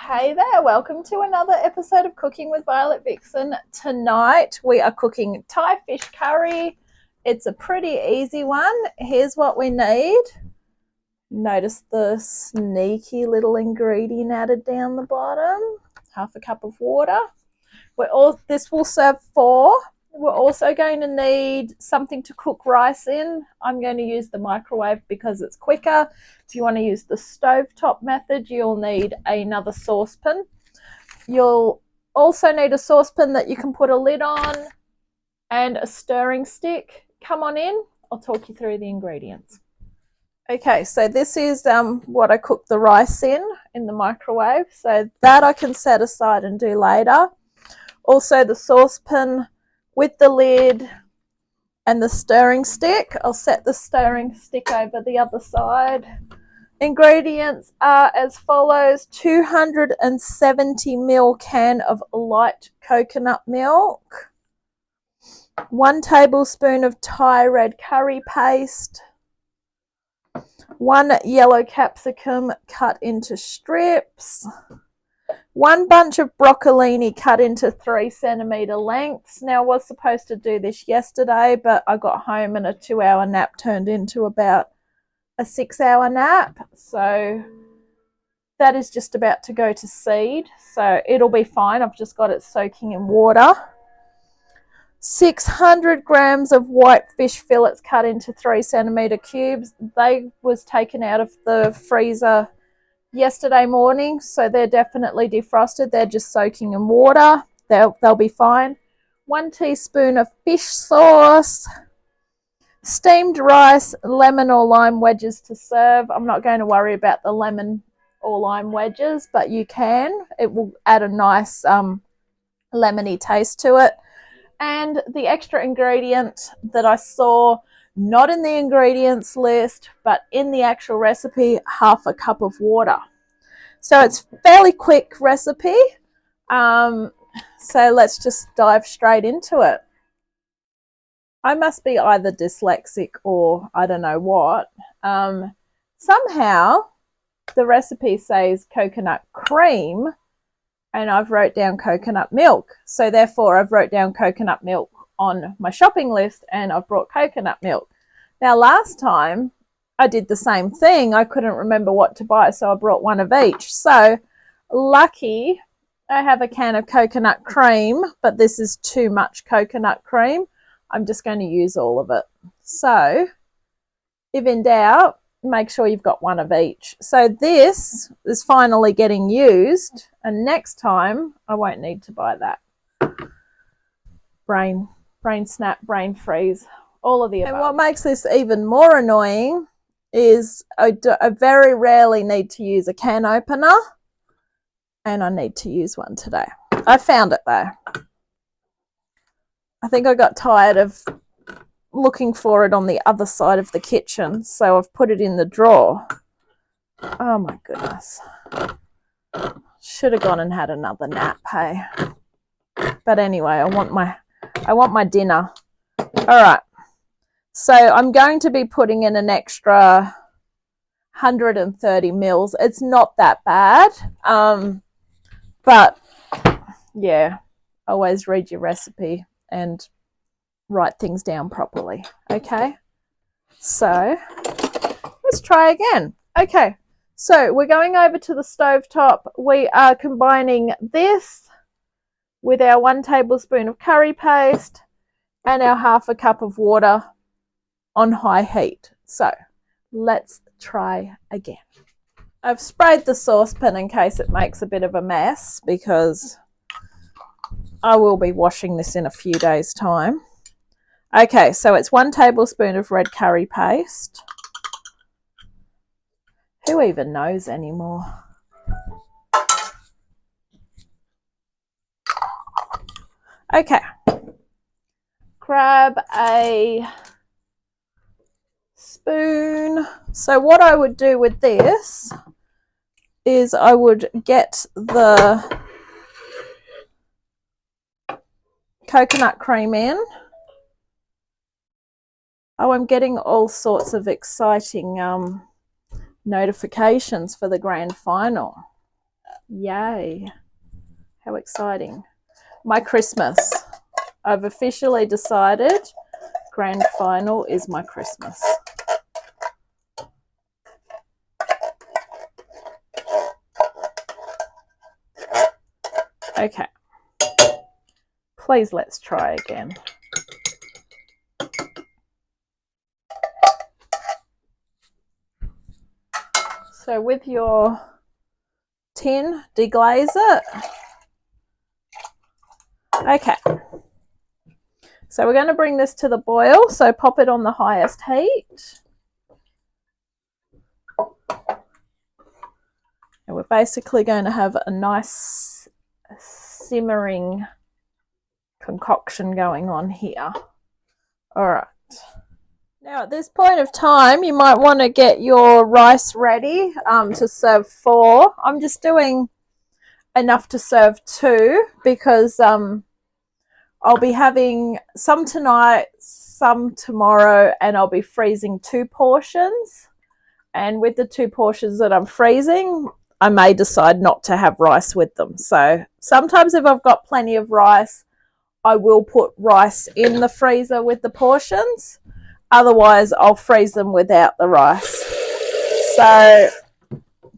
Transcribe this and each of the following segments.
Hey there, welcome to another episode of Cooking with Violet Vixen. Tonight we are cooking Thai fish curry. It's a pretty easy one. Here's what we need. Notice the sneaky little ingredient added down the bottom. Half a cup of water. This will serve 4. We're also going to need something to cook rice in. I'm going to use the microwave because it's quicker. If you want to use the stovetop method, you'll need another saucepan. You'll also need a saucepan that you can put a lid on and a stirring stick. Come on in, I'll talk you through the ingredients. Okay, so this is what I cook the rice in the microwave. So that I can set aside and do later. Also the saucepan with the lid and the stirring stick. I'll set the stirring stick over the other side. Ingredients are as follows: 270 ml can of light coconut milk, 1 tablespoon of Thai red curry paste, 1 yellow capsicum cut into strips, 1 bunch of broccolini cut into 3cm lengths. Now, I was supposed to do this yesterday, but I got home and a 2-hour nap turned into about a 6-hour nap. So that is just about to go to seed. So it'll be fine. I've just got it soaking in water. 600 grams of white fish fillets cut into 3cm cubes. They was taken out of the freezer yesterday morning, so they're definitely defrosted. They're just soaking in water. They'll be fine. 1 teaspoon of fish sauce, steamed rice, lemon or lime wedges to serve. I'm not going to worry about the lemon or lime wedges, but you can. It will add a nice lemony taste to it. And the extra ingredient that I saw not in the ingredients list, but in the actual recipe, half a cup of water. So it's a fairly quick recipe. So let's just dive straight into it. I must be either dyslexic or I don't know what. Somehow the recipe says coconut cream and I've wrote down coconut milk. So therefore I've wrote down coconut milk on my shopping list and I've brought coconut milk. Now last time I did the same thing. I couldn't remember what to buy, so I brought 1 of each. So lucky I have a can of coconut cream, but this is too much coconut cream. I'm just going to use all of it. So if in doubt, make sure you've got 1 of each. So this is finally getting used, and next time I won't need to buy that. Brain snap, brain freeze, all of the above. And what makes this even more annoying is I very rarely need to use a can opener, and I need to use one today. I found it though. I think I got tired of looking for it on the other side of the kitchen, so I've put it in the drawer. Oh my goodness. Should have gone and had another nap, hey. But anyway, I want my dinner. All right. So I'm going to be putting in an extra 130 mils. It's not that bad. But yeah, always read your recipe and write things down properly. Okay. So let's try again. Okay. So we're going over to the stovetop. We are combining this with our 1 tablespoon of curry paste and our half a cup of water on high heat. So let's try again. I've sprayed the saucepan in case it makes a bit of a mess because I will be washing this in a few days' time. Okay, so it's 1 tablespoon of red curry paste. Who even knows anymore? Okay. Grab a spoon. So what I would do with this is I would get the coconut cream in. Oh, I'm getting all sorts of exciting notifications for the grand final. Yay. How exciting. My Christmas. I've officially decided grand final is my Christmas. Okay. Please let's try again. So with your tin, deglaze it. Okay. So we're going to bring this to the boil, so pop it on the highest heat. And we're basically going to have a nice simmering concoction going on here. All right. Now at this point of time, you might want to get your rice ready to serve 4. I'm just doing enough to serve 2 because I'll be having some tonight, some tomorrow, and I'll be freezing 2 portions. And with the 2 portions that I'm freezing, I may decide not to have rice with them. So sometimes if I've got plenty of rice, I will put rice in the freezer with the portions. Otherwise, I'll freeze them without the rice. So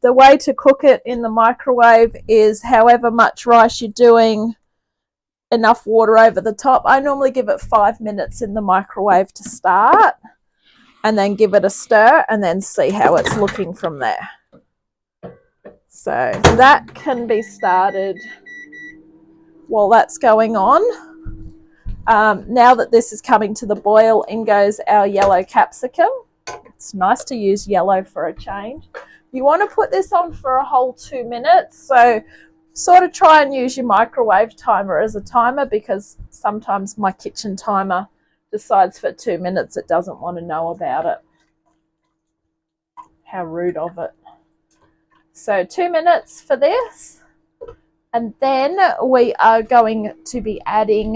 the way to cook it in the microwave is however much rice you're doing, enough water over the top. I normally give it 5 minutes in the microwave to start and then give it a stir and then see how it's looking from there. So that can be started while that's going on. Now that this is coming to the boil, in goes our yellow capsicum. It's nice to use yellow for a change. You want to put this on for a whole 2 minutes, so sort of try and use your microwave timer as a timer, because sometimes my kitchen timer decides for 2 minutes it doesn't want to know about it. How rude of it. So 2 minutes for this, and then we are going to be adding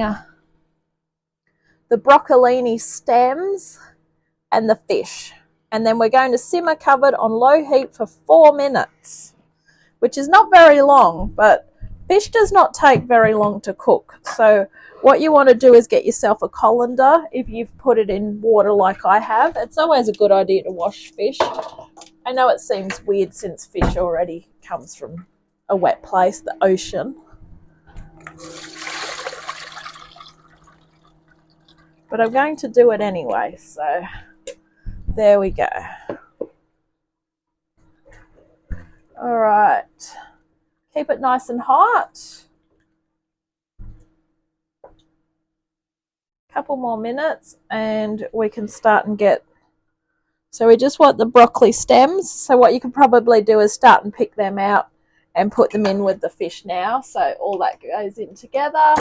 the broccolini stems and the fish. And then we're going to simmer covered on low heat for 4 minutes, which is not very long, but fish does not take very long to cook. So what you want to do is get yourself a colander. If you've put it in water like I have, it's always a good idea to wash fish. I know it seems weird since fish already comes from a wet place, the ocean. But I'm going to do it anyway, so there we go. All right. Keep it nice and hot. Couple more minutes and we can start and get. So we just want the broccoli stems. So what you can probably do is start and pick them out and put them in with the fish now. So all that goes in together.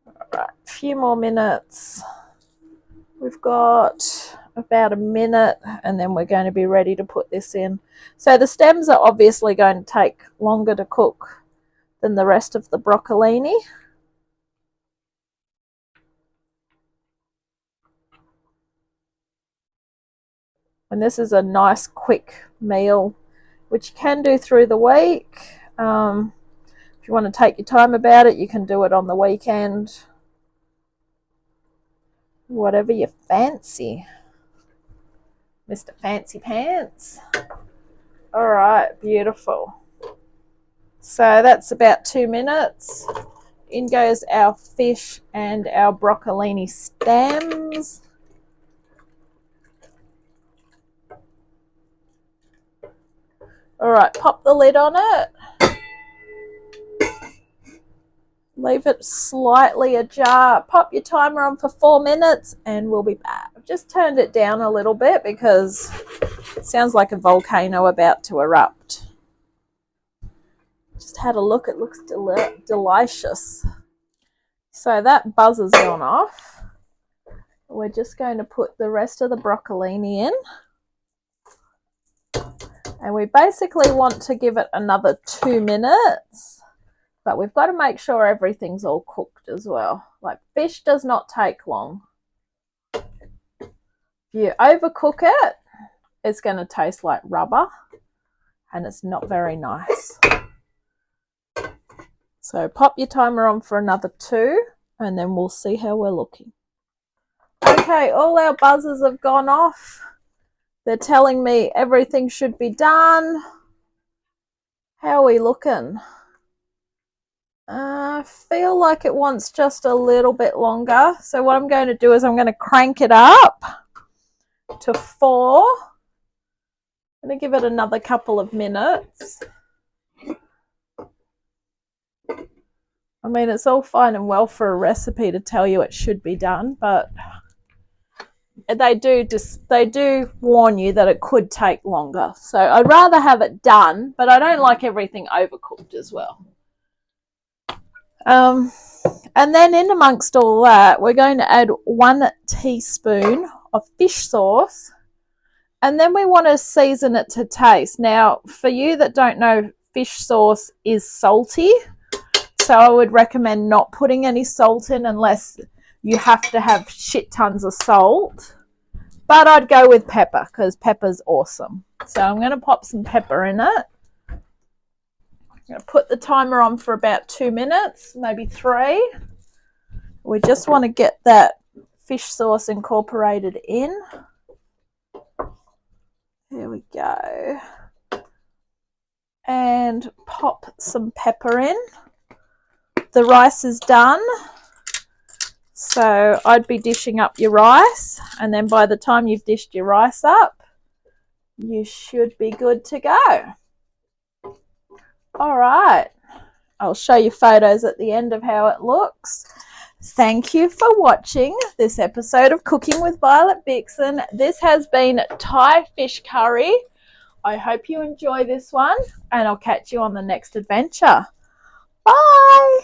All right, a few more minutes. We've got about a minute and then we're going to be ready to put this in. So the stems are obviously going to take longer to cook than the rest of the broccolini. And this is a nice quick meal, which you can do through the week. If you want to take your time about it, you can do it on the weekend. Whatever you fancy. Mr. Fancy Pants. All right, beautiful. So that's about 2 minutes. In goes our fish and our broccolini stems. All right, pop the lid on it. Leave it slightly ajar. Pop your timer on for 4 minutes and we'll be back. I've just turned it down a little bit because it sounds like a volcano about to erupt. Just had a look. It looks delicious. So that buzzer's gone off. We're just going to put the rest of the broccolini in. And we basically want to give it another 2 minutes. But we've got to make sure everything's all cooked as well. Like fish does not take long. If you overcook it, it's going to taste like rubber. and it's not very nice. So pop your timer on for another 2 and then we'll see how we're looking. Okay, all our buzzers have gone off. They're telling me everything should be done. How are we looking? I feel like it wants just a little bit longer. So what I'm going to do is I'm going to crank it up to 4. I'm going to give it another couple of minutes. I mean, it's all fine and well for a recipe to tell you it should be done, but they do warn you that it could take longer. So I'd rather have it done, but I don't like everything overcooked as well. And then in amongst all that, we're going to add 1 teaspoon of fish sauce, and then we want to season it to taste. Now, for you that don't know, fish sauce is salty, so I would recommend not putting any salt in unless you have to have shit tons of salt. But I'd go with pepper because pepper's awesome. So I'm going to pop some pepper in it. I'm going to put the timer on for about 2 minutes, maybe 3. We just want to get that fish sauce incorporated in. There we go. And pop some pepper in. The rice is done. So I'd be dishing up your rice, and then by the time you've dished your rice up, you should be good to go. All right. I'll show you photos at the end of how it looks. Thank you for watching this episode of Cooking with Violet Vixen. This has been Thai fish curry. I hope you enjoy this one, and I'll catch you on the next adventure. Bye.